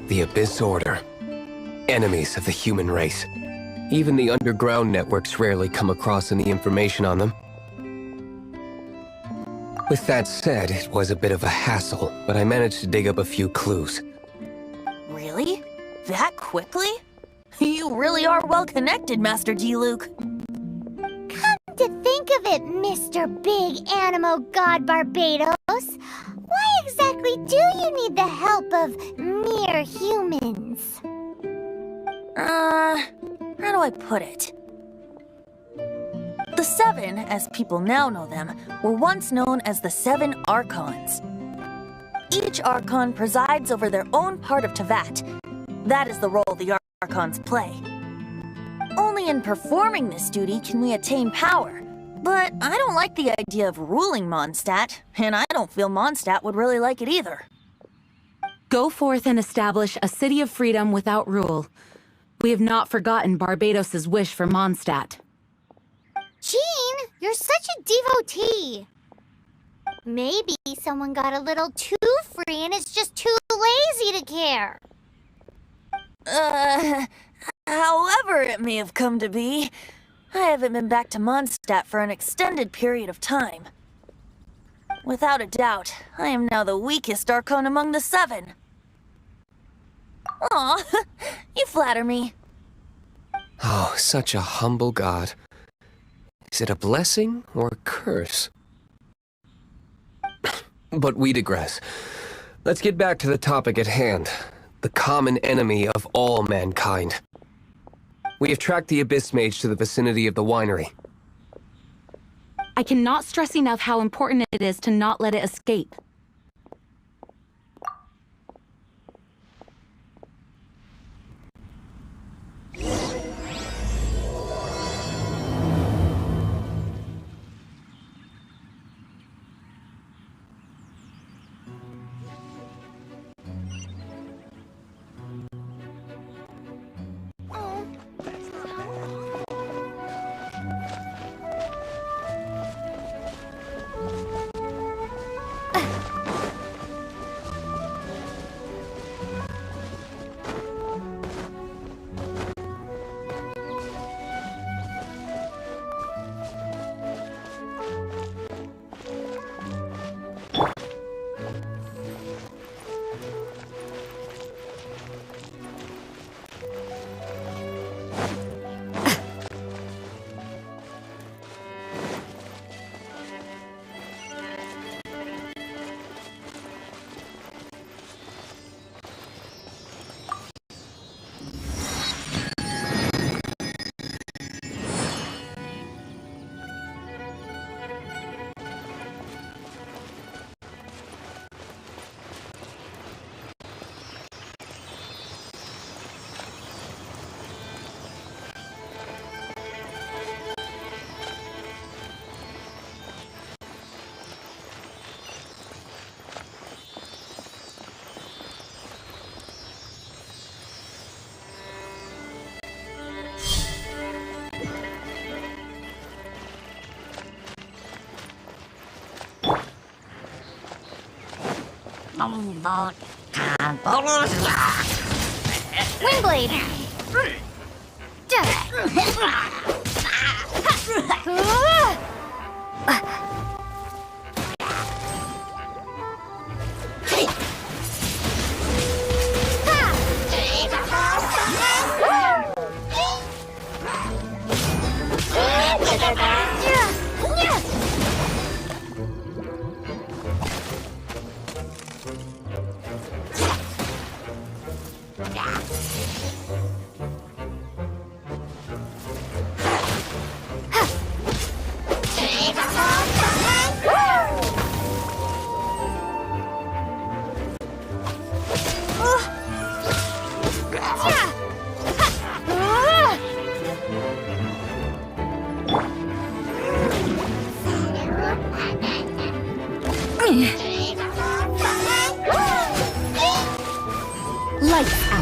The Abyss Order. Enemies of the human race. Even the underground networks rarely come across any information on them. With that said, it was a bit of a hassle, but I managed to dig up a few clues. Really? That quickly? You really are well connected, Master D-Luke. Come to think of it, Mr. Big Animo God Barbados, why exactly do you need the help of mere humans? How do I put it? The Seven, as people now know them, were once known as the Seven Archons. Each Archon presides over their own part of Teyvat. That is the role the Archons play. Only in performing this duty can we attain power. But I don't like the idea of ruling Mondstadt, and I don't feel Mondstadt would really like it either. Go forth and establish a city of freedom without rule. We have not forgotten Barbados's wish for Mondstadt. Jean, you're such a devotee. Maybe someone got a little too free and is just too lazy to care. However it may have come to be, I haven't been back to Mondstadt for an extended period of time. Without a doubt, I am now the weakest Archon among the Seven. Aw, you flatter me. Oh, such a humble god. Is it a blessing or a curse? But we digress. Let's get back to the topic at hand. The common enemy of all mankind. We have tracked the Abyss Mage to the vicinity of the winery. I cannot stress enough how important it is to not let it escape. Windblade! Lights out.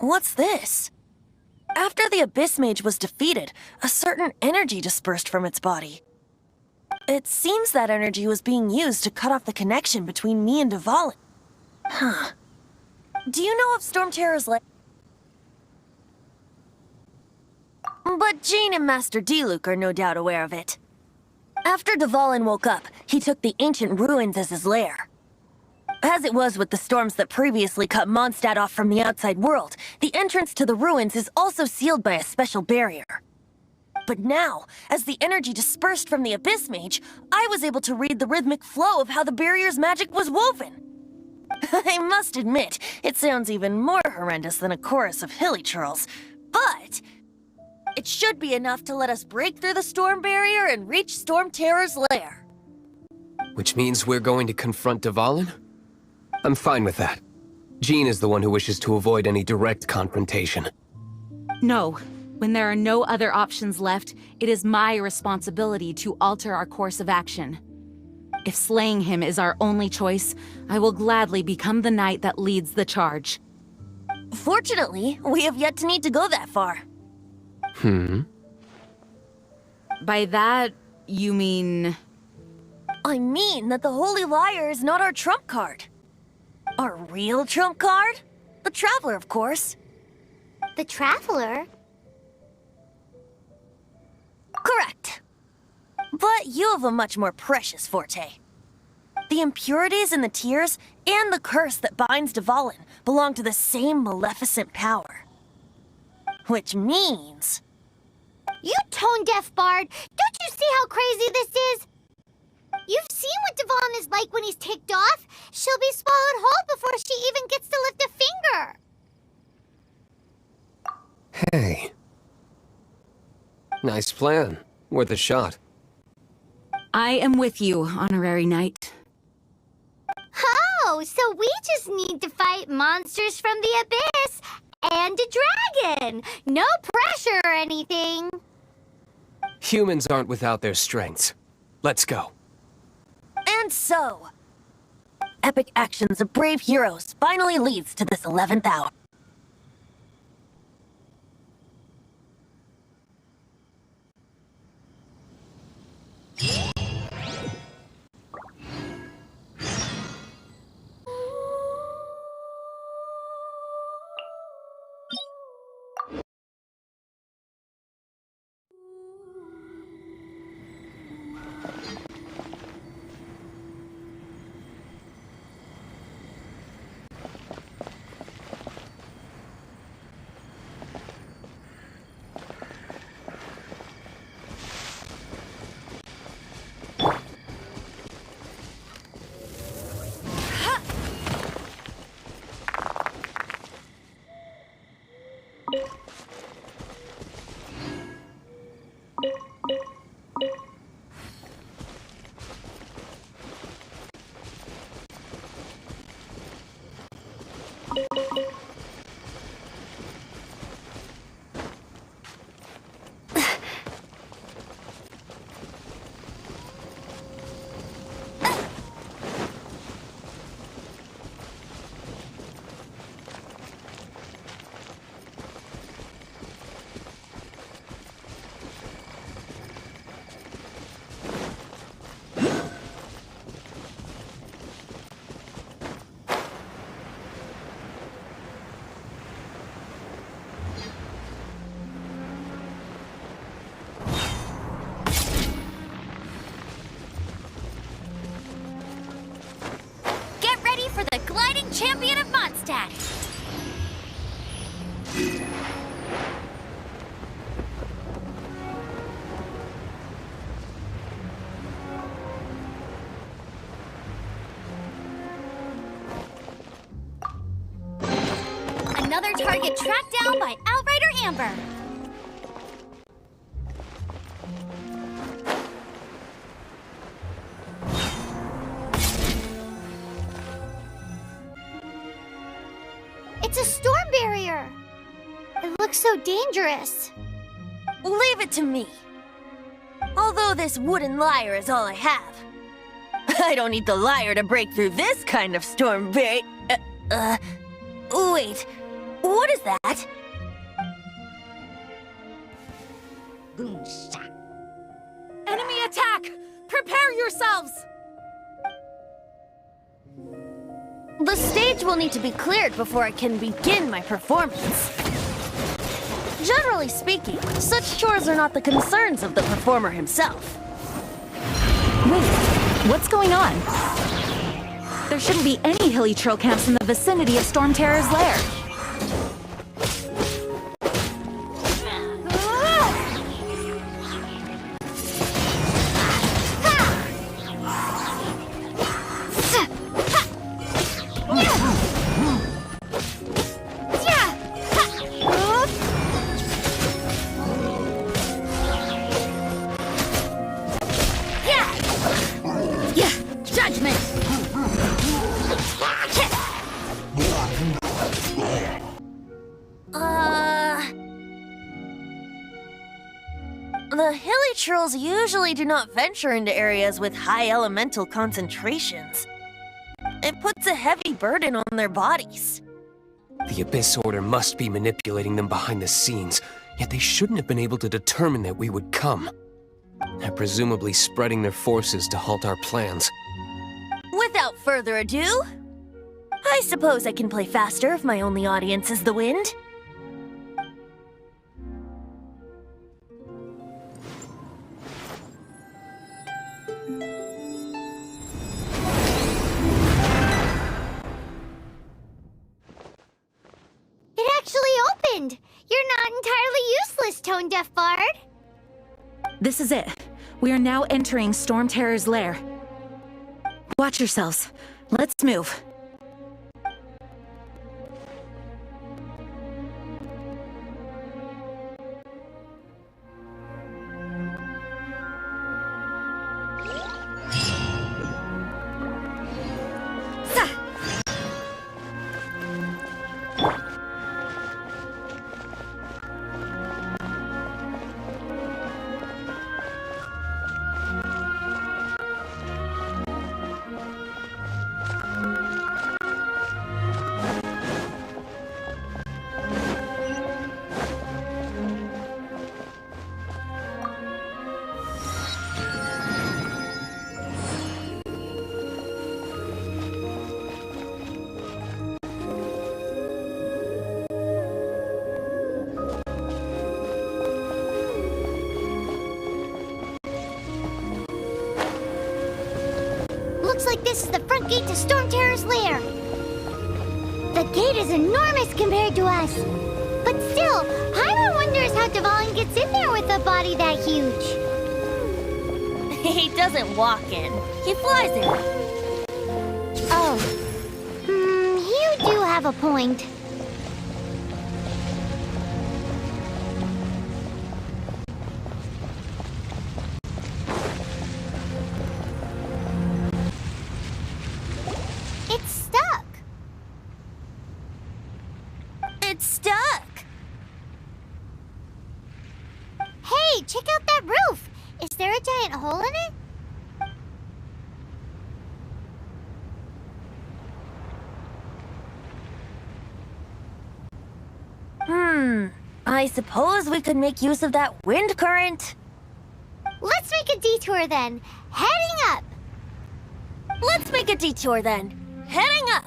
What's this? After the Abyss Mage was defeated, a certain energy dispersed from its body. It seems that energy was being used to cut off the connection between me and Dvalin. Huh. Do you know of Stormterror's But Jaina and Master Diluc are no doubt aware of it. After Dvalin woke up, he took the ancient ruins as his lair. As it was with the storms that previously cut Mondstadt off from the outside world, the entrance to the ruins is also sealed by a special barrier. But now, as the energy dispersed from the Abyss Mage, I was able to read the rhythmic flow of how the barrier's magic was woven. I must admit, it sounds even more horrendous than a chorus of hilly churls, but it should be enough to let us break through the storm barrier and reach Stormterror's lair. Which means we're going to confront Dvalin? I'm fine with that. Jean is the one who wishes to avoid any direct confrontation. No. When there are no other options left, it is my responsibility to alter our course of action. If slaying him is our only choice, I will gladly become the knight that leads the charge. Fortunately, we have yet to need to go that far. By that, you mean... I mean that the Holy Liar is not our trump card. Our real trump card? The Traveler, of course. The Traveler? Correct. But you have a much more precious forte. The impurities in the tears and the curse that binds Dvalin belong to the same maleficent power. Which means... You tone-deaf bard! Don't you see how crazy this is? You've seen what Dvalin is like when he's ticked off. She'll be swallowed whole before she even gets to lift a finger. Hey. Nice plan. Worth a shot. I am with you, honorary knight. Oh, so we just need to fight monsters from the abyss and a dragon. No pressure or anything. Humans aren't without their strengths. Let's go. And so, epic actions of brave heroes finally leads to this 11th hour. For the gliding champion of Mondstadt. Another target tracked down by Outrider Amber. It's a storm barrier. It looks so dangerous. Leave it to me. Although this wooden lyre is all I have. I don't need the lyre to break through this kind of storm barrier. Wait. What is that? Enemy attack! Prepare yourselves! The stage will need to be cleared before I can begin my performance. Generally speaking, such chores are not the concerns of the performer himself. Wait, what's going on? There shouldn't be any hilly trail camps in the vicinity of Stormterror's lair. The hilly trolls usually do not venture into areas with high elemental concentrations. It puts a heavy burden on their bodies. The Abyss Order must be manipulating them behind the scenes, yet they shouldn't have been able to determine that we would come. They're presumably spreading their forces to halt our plans. Without further ado, I suppose I can play faster if my only audience is the wind. It actually opened! You're not entirely useless, Tone Deaf Bard. This is it. We are now entering Stormterror's lair. Watch yourselves. Let's move. Looks like this is the front gate to Stormterror's lair. The gate is enormous compared to us. But still, Paimon wonders how Dvalin gets in there with a body that huge. He doesn't walk in. He flies in. Oh. You do have a point. It's stuck. It's stuck. Hey, check out that roof. Is there a giant hole in it? I suppose we could make use of that wind current. Let's make a detour then. Heading up. Let's make a detour then. Heading up.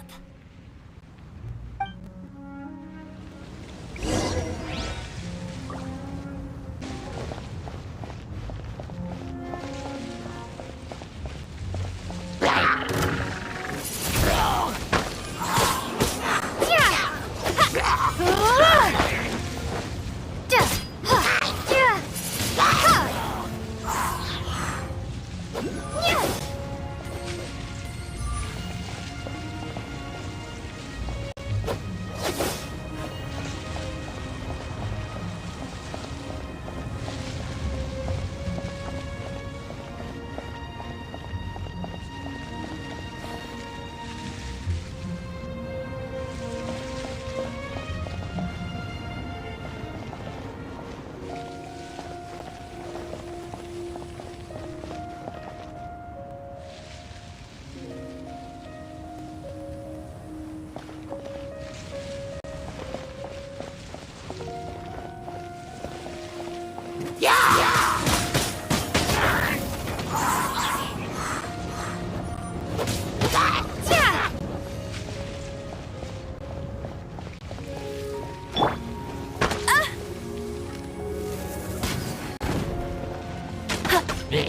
Not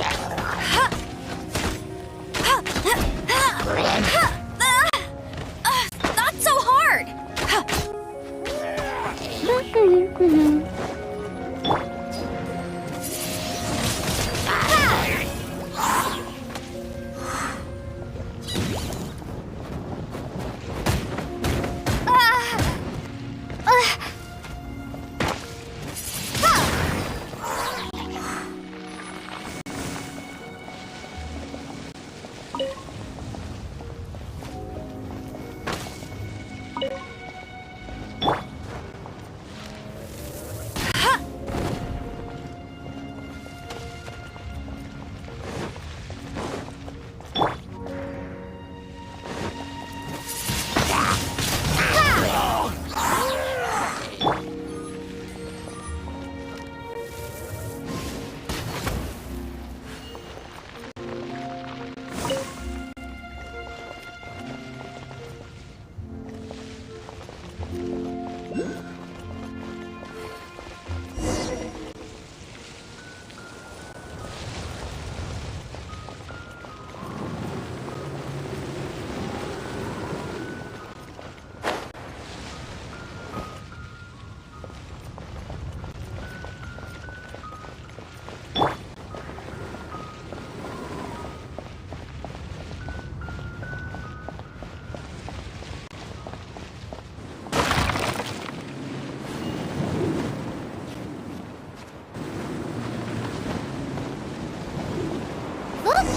so hard!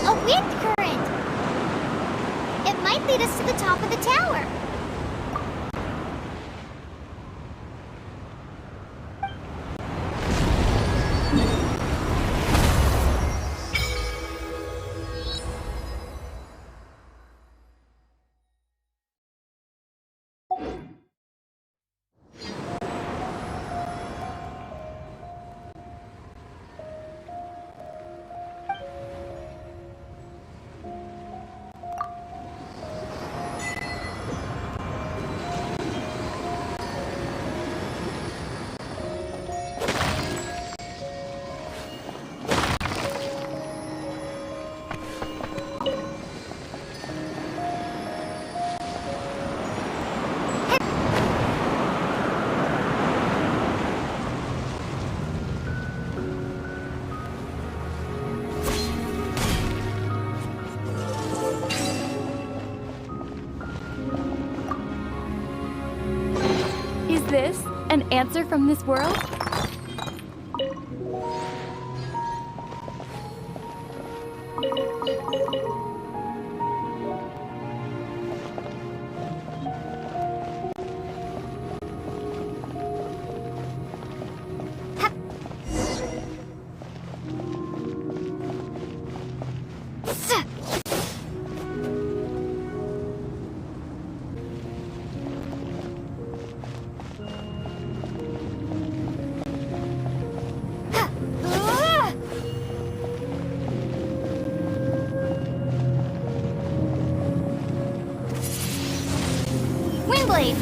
A wind current! It might lead us to the top of the tower. Is this an answer from this world? Windblade!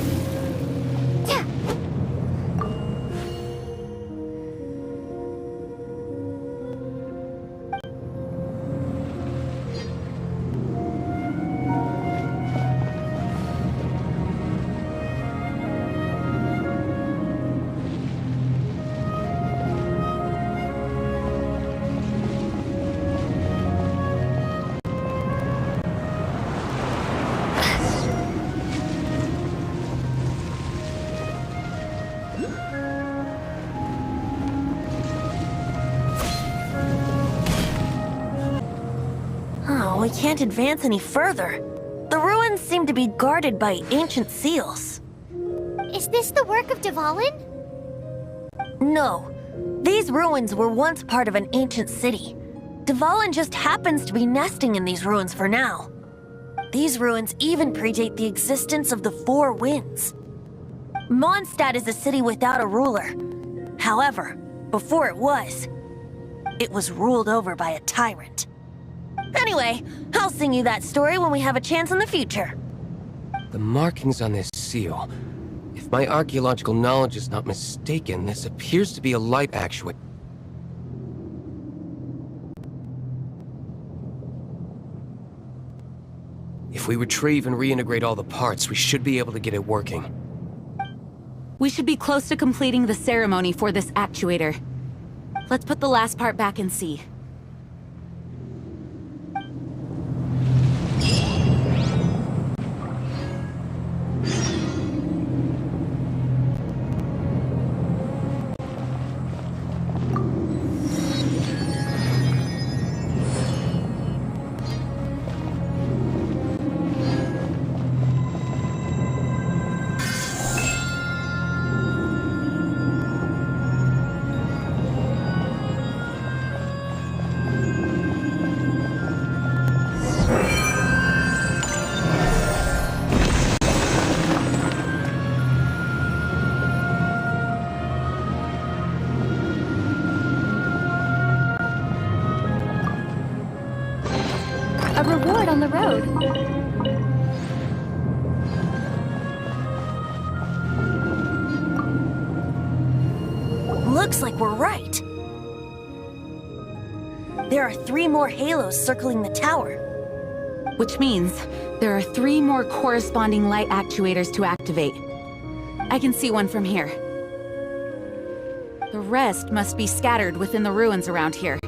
Oh, we can't advance any further. The ruins seem to be guarded by ancient seals. Is this the work of Dvalin? No. These ruins were once part of an ancient city. Dvalin just happens to be nesting in these ruins for now. These ruins even predate the existence of the Four Winds. Mondstadt is a city without a ruler. However, before it was ruled over by a tyrant. Anyway, I'll sing you that story when we have a chance in the future. The markings on this seal. If my archaeological knowledge is not mistaken, this appears to be a light actuator. If we retrieve and reintegrate all the parts, we should be able to get it working. We should be close to completing the ceremony for this actuator. Let's put the last part back and see. A reward on the road. Looks like we're right. There are 3 more halos circling the tower. Which means there are 3 more corresponding light actuators to activate. I can see one from here. The rest must be scattered within the ruins around here.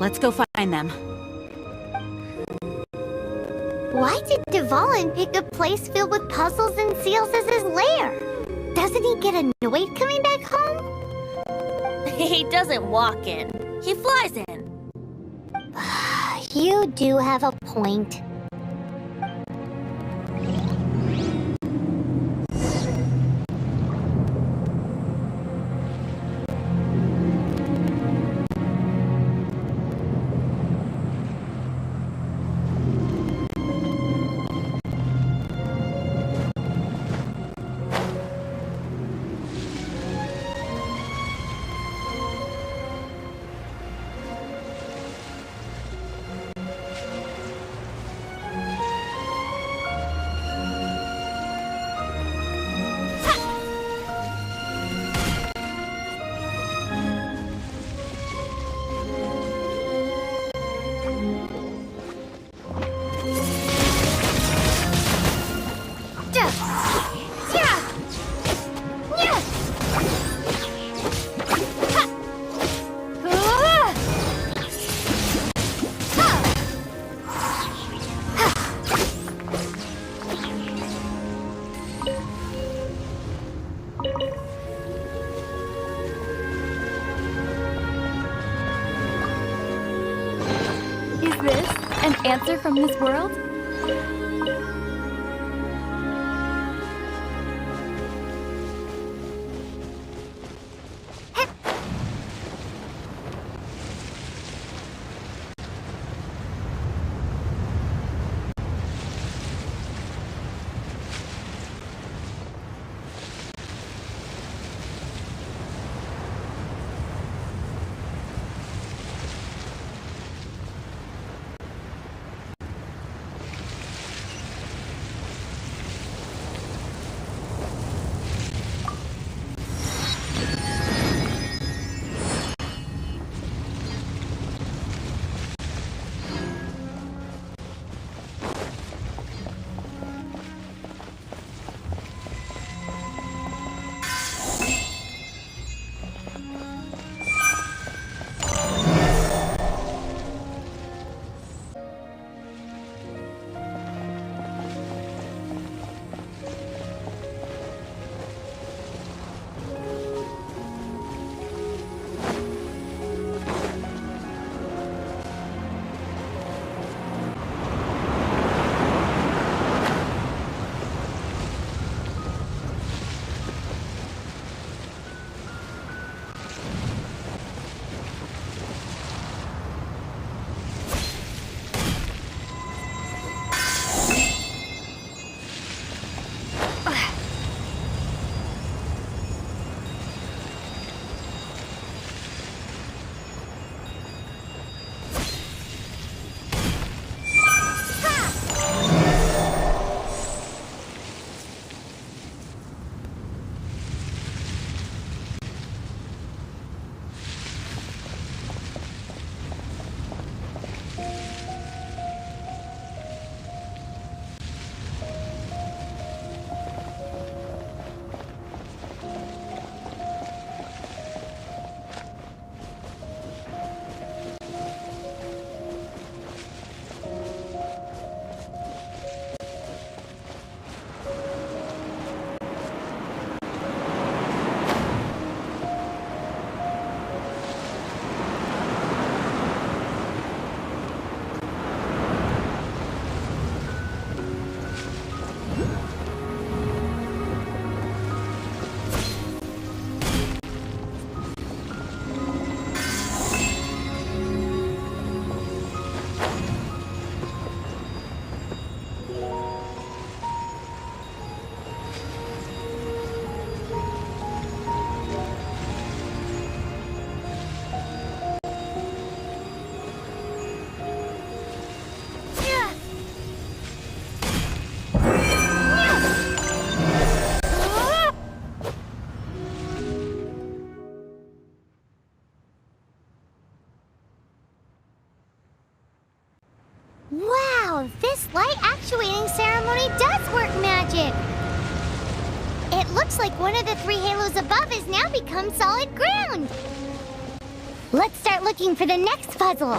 Let's go find them. Why did Dvalin pick a place filled with puzzles and seals as his lair? Doesn't he get annoyed coming back home? He doesn't walk in. He flies in. You do have a point. Is this an answer from this world? looks like one of the 3 halos above has now become solid ground. Let's start looking for the next puzzle.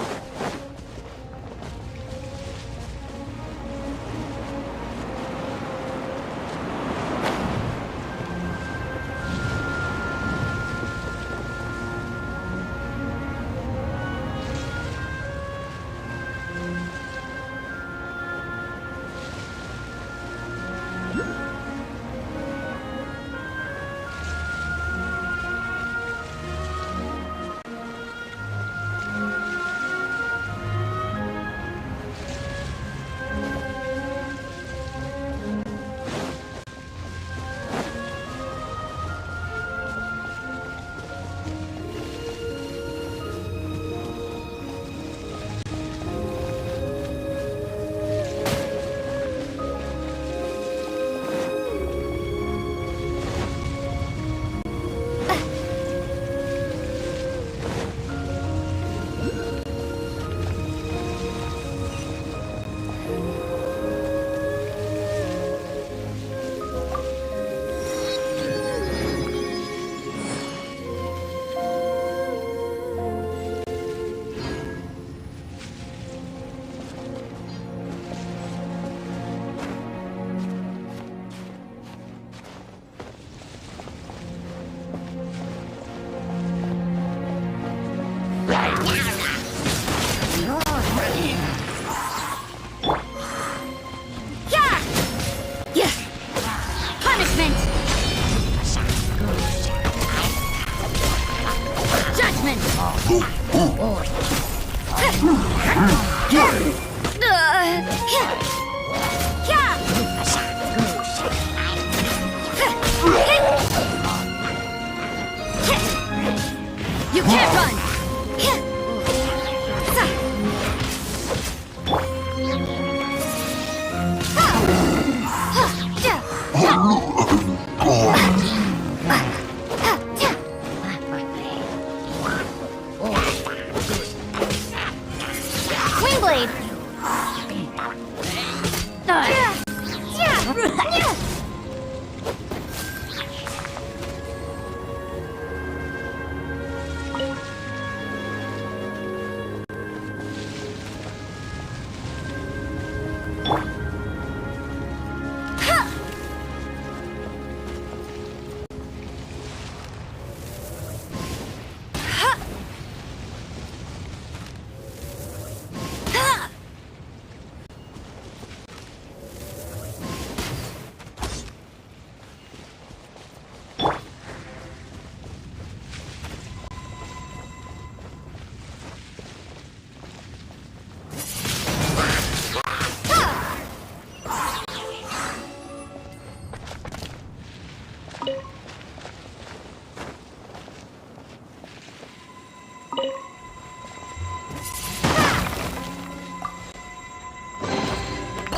You can't run! Wingblade!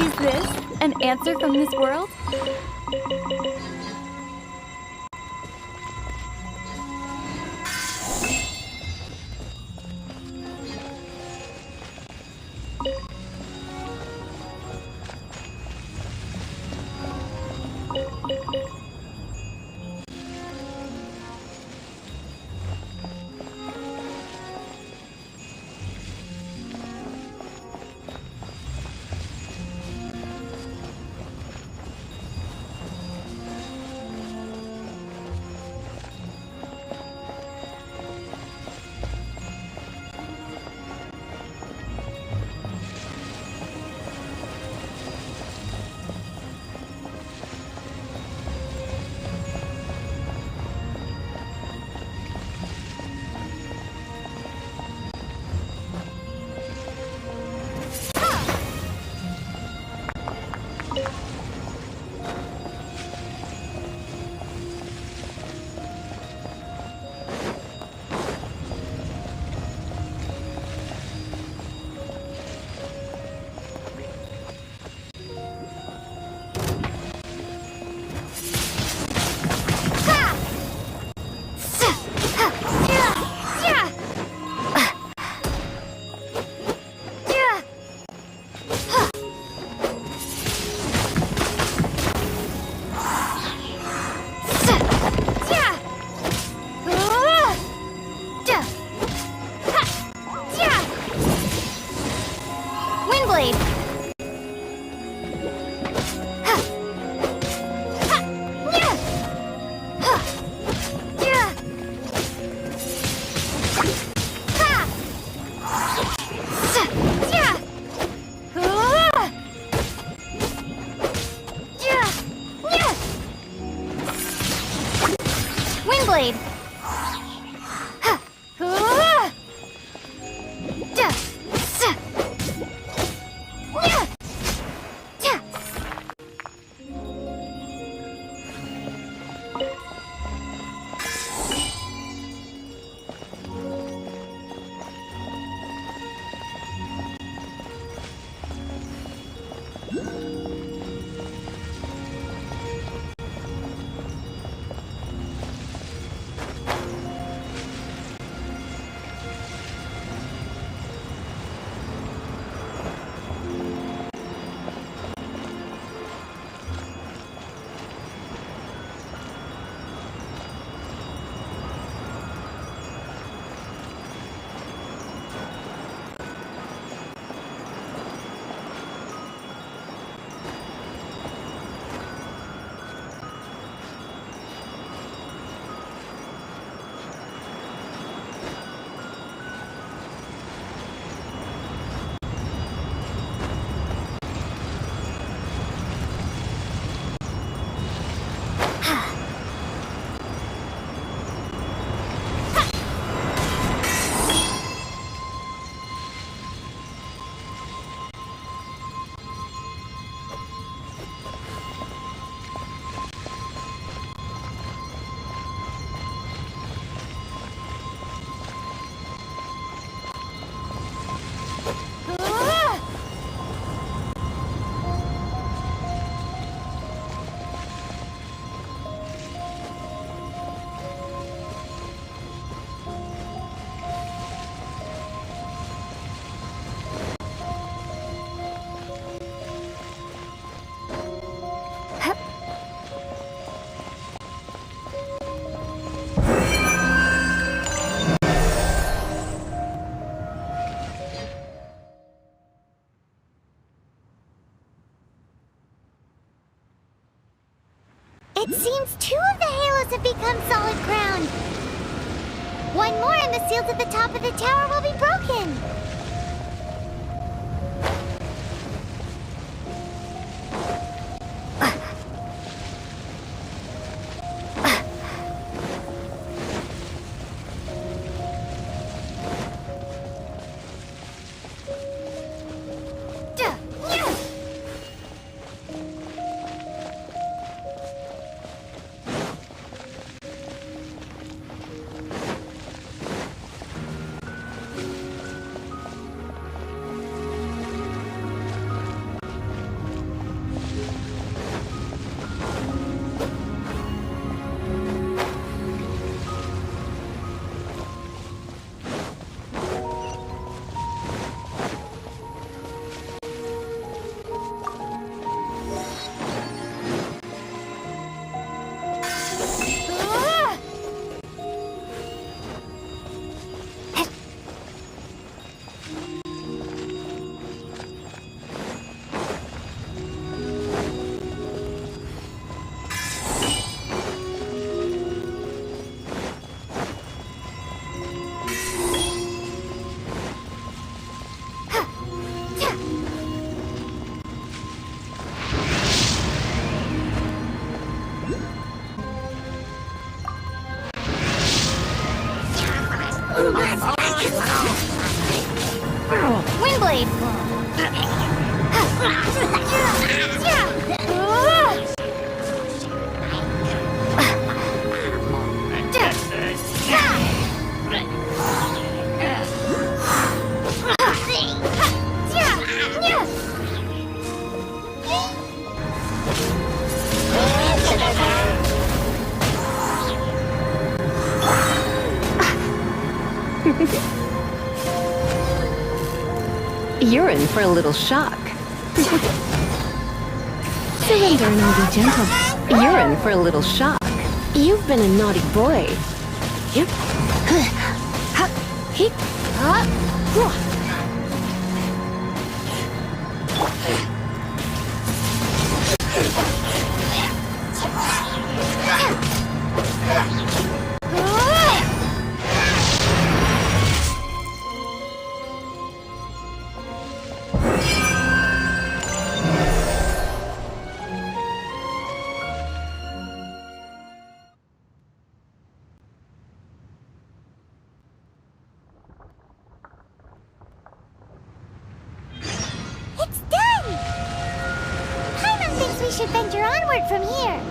Is this an answer from this world? Windblade! It seems 2 of the halos have become solid ground. 1 more and the seals at the top of the tower will be broken. Windblade! You're in for a little shock. Surrender and be gentle. You're in for a little shock. You've been a naughty boy. Yep. forward from here.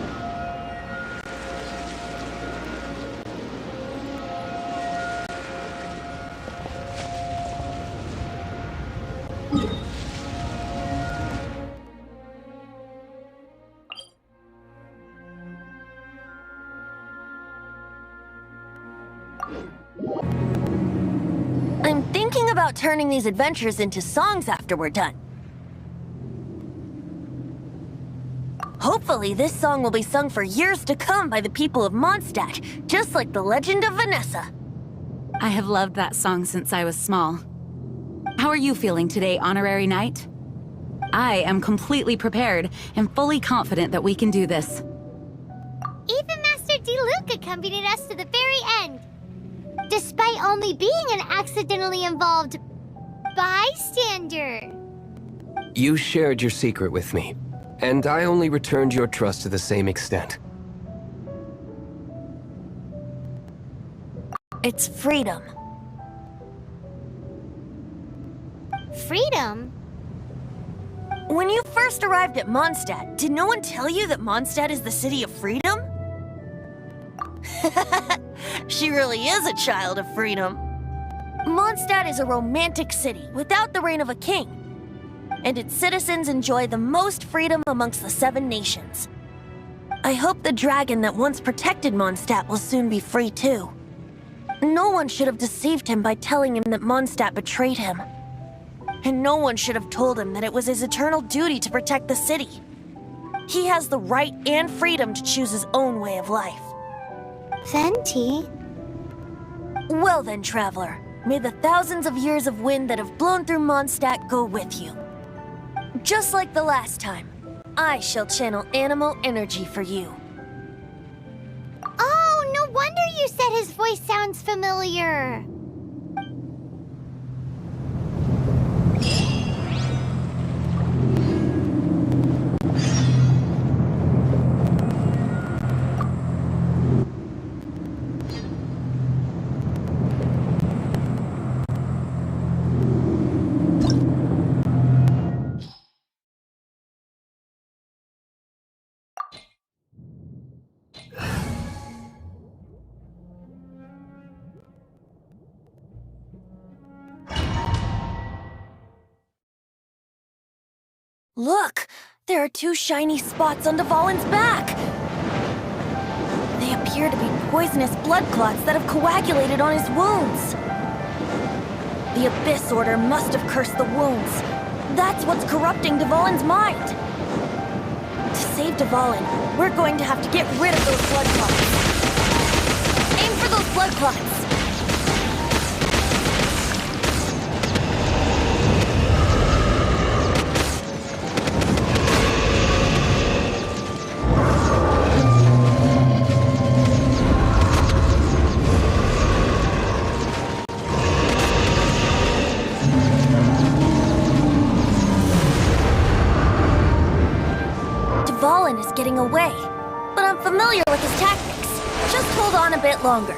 I'm thinking about turning these adventures into songs after we're done. Hopefully, this song will be sung for years to come by the people of Mondstadt, just like the legend of Vanessa. I have loved that song since I was small. How are you feeling today, Honorary Knight? I am completely prepared and fully confident that we can do this. Even Master Diluc accompanied us to the very end, despite only being an accidentally involved bystander. You shared your secret with me, and I only returned your trust to the same extent. It's freedom. Freedom? When you first arrived at Mondstadt, did no one tell you that Mondstadt is the city of freedom? She really is a child of freedom. Mondstadt is a romantic city without the reign of a king, and its citizens enjoy the most freedom amongst the 7 nations. I hope the dragon that once protected Mondstadt will soon be free too. No one should have deceived him by telling him that Mondstadt betrayed him. And no one should have told him that it was his eternal duty to protect the city. He has the right and freedom to choose his own way of life. Venti? Well then, traveler, may the thousands of years of wind that have blown through Mondstadt go with you. Just like the last time, I shall channel animal energy for you. Oh, no wonder you said his voice sounds familiar. Look! There are 2 shiny spots on Dvalin's back! They appear to be poisonous blood clots that have coagulated on his wounds. The Abyss Order must have cursed the wounds. That's what's corrupting Dvalin's mind. To save Dvalin, we're going to have to get rid of those blood clots. Aim for those blood clots! Dvalin is getting away, but I'm familiar with his tactics. Just hold on a bit longer.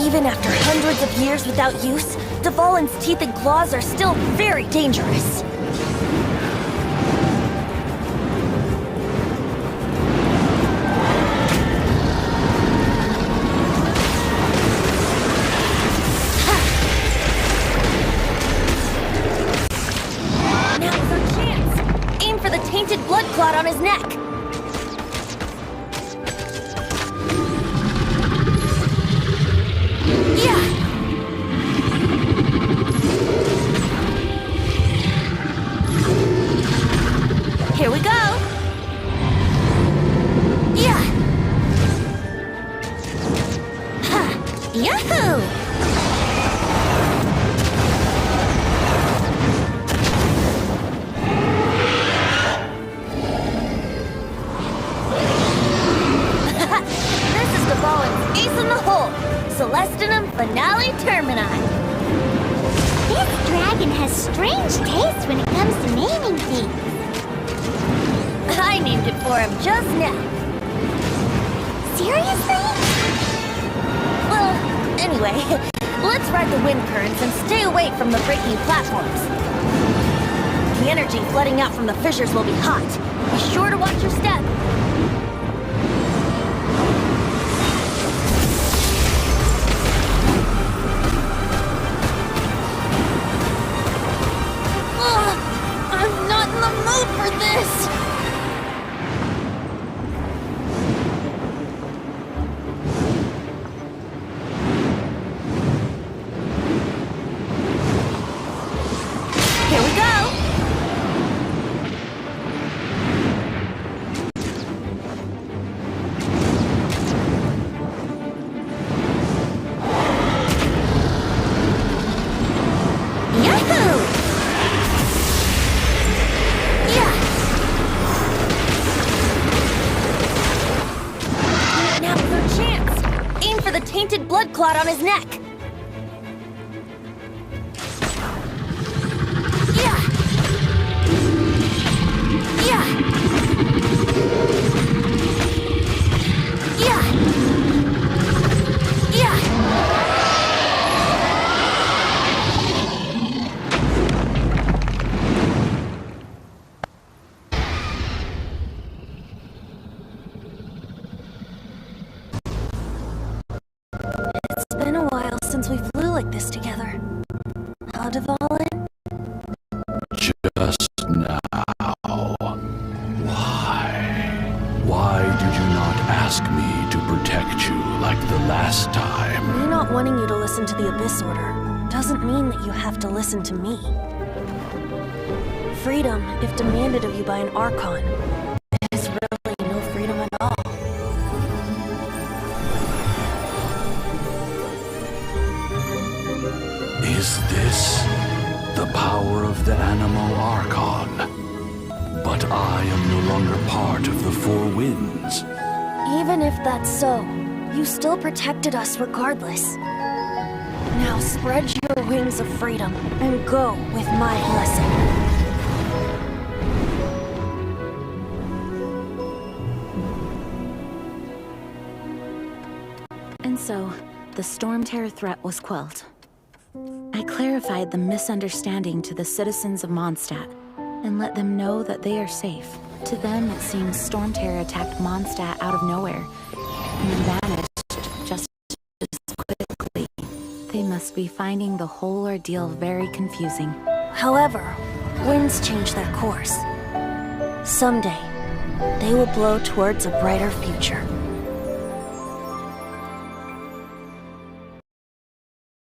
Even after hundreds of years without use, Dvalin's teeth and claws are still very dangerous. Now's our chance! Aim for the tainted blood clot on his neck! Here we go! Yeah! Ha! Yahoo! This is Dvalin's ace in the hole! Celestinum Finale Termini! This dragon has strange taste when it comes to naming things. I named it for him just now. Seriously? Well, anyway, let's ride the wind currents and stay away from the breaking platforms. The energy flooding out from the fissures will be hot. Be sure to watch your step. Ugh, I'm not in the mood for this! Here we go! Yahoo! Yeah! Now's our chance! Aim for the tainted blood clot on his neck! Yeah! Yeah! Yeah! Yeah! It's been a while since we flew like this together. How, Dvalin? Just now. Why? Why did you not ask me to protect you like the last time? Me not wanting you to listen to the Abyss Order doesn't mean that you have to listen to me. Freedom, if demanded of you by an Archon, is really no freedom at all. Is this the power of the Animo Archon? But I am no longer part of the Four Winds. Even if that's so, you still protected us regardless. Now spread your wings of freedom and go with my blessing. And so, the Stormterror threat was quelled. I clarified the misunderstanding to the citizens of Mondstadt, and let them know that they are safe. To them, it seems Stormterror attacked Mondstadt out of nowhere, and then vanished just as quickly. They must be finding the whole ordeal very confusing. However, winds change their course. Someday, they will blow towards a brighter future.